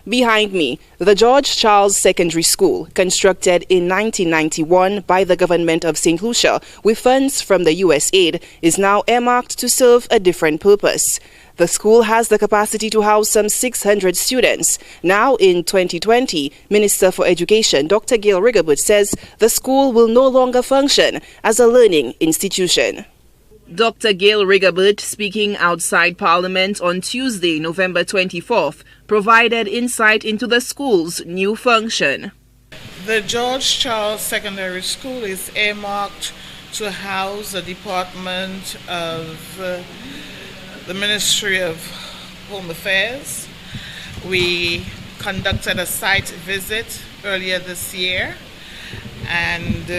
Behind me, the George Charles Secondary School, constructed in 1991 by the government of St. Lucia with funds from the USAID, is now earmarked to serve a different purpose. The school has the capacity to house some 600 students. Now in 2020, Minister for Education Dr. Gail Rigobert says the school will no longer function as a learning institution. Dr. Gail Rigobert, speaking outside Parliament on Tuesday, November 24th, provided insight into the school's new function. The George Charles Secondary School is earmarked to house the Department of the Ministry of Home Affairs. We conducted a site visit earlier this year, and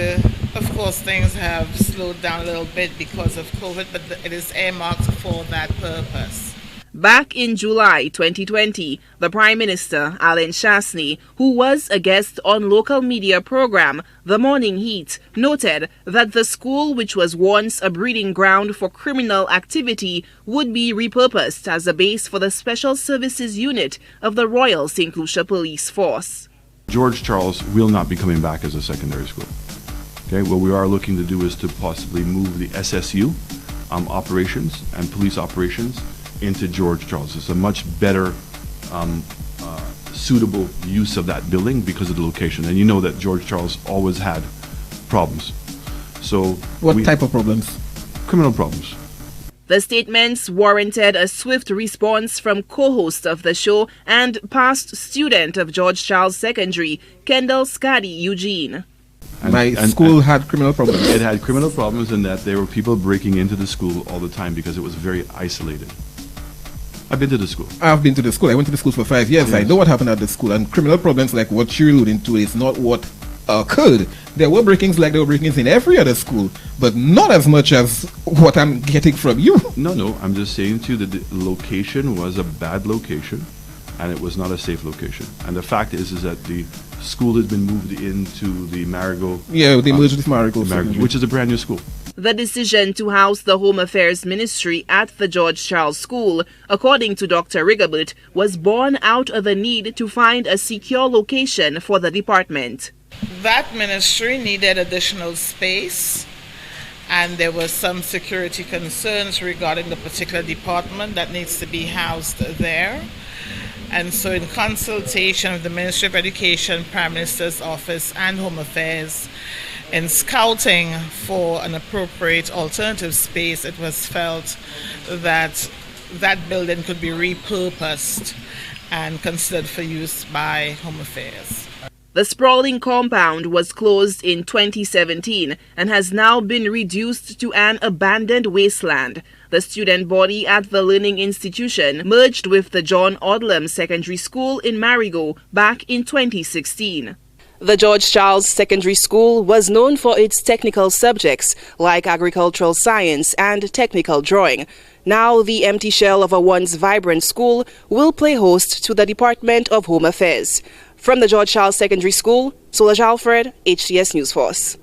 of course things have slowed down a little bit because of COVID, but it is earmarked for that purpose. Back in July 2020, the Prime Minister, Alan Chastanet, who was a guest on local media program The Morning Heat, noted that the school, which was once a breeding ground for criminal activity, would be repurposed as a base for the Special Services Unit of the Royal St. Lucia Police Force. George Charles will not be coming back as a secondary school. Okay, what we are looking to do is to possibly move the SSU operations and police operations into George Charles. It's a much better suitable use of that building because of the location. And you know that George Charles always had problems. So what type of problems? Criminal problems. The statements warranted a swift response from co-host of the show and past student of George Charles Secondary, Kendall Scotty Eugene. My school had criminal problems. It had criminal problems in that there were people breaking into the school all the time because it was very isolated. I've been to the school. I've been to the school. I went to the school for 5 years. Yes. I know what happened at the school. And criminal problems like what you're alluding to is not what occurred. There were break-ins like there were break-ins in every other school, but not as much as what I'm getting from you. No. I'm just saying to you that the location was a bad location and it was not a safe location. And the fact is that the school has been moved into the Marigot. Yeah, they merged with Marigot, which is a brand new school. The decision to house the Home Affairs Ministry at the George Charles School, according to Dr. Rigobert, was born out of a need to find a secure location for the department. That ministry needed additional space, and there were some security concerns regarding the particular department that needs to be housed there. And so in consultation with the Ministry of Education, Prime Minister's Office and Home Affairs, in scouting for an appropriate alternative space, it was felt that that building could be repurposed and considered for use by Home Affairs. The sprawling compound was closed in 2017 and has now been reduced to an abandoned wasteland. The student body at the learning institution merged with the John Odlum Secondary School in Marigot back in 2016. The George Charles Secondary School was known for its technical subjects like agricultural science and technical drawing. Now the empty shell of a once vibrant school will play host to the Department of Home Affairs. From the George Charles Secondary School, Solange Alfred, HTS News Force.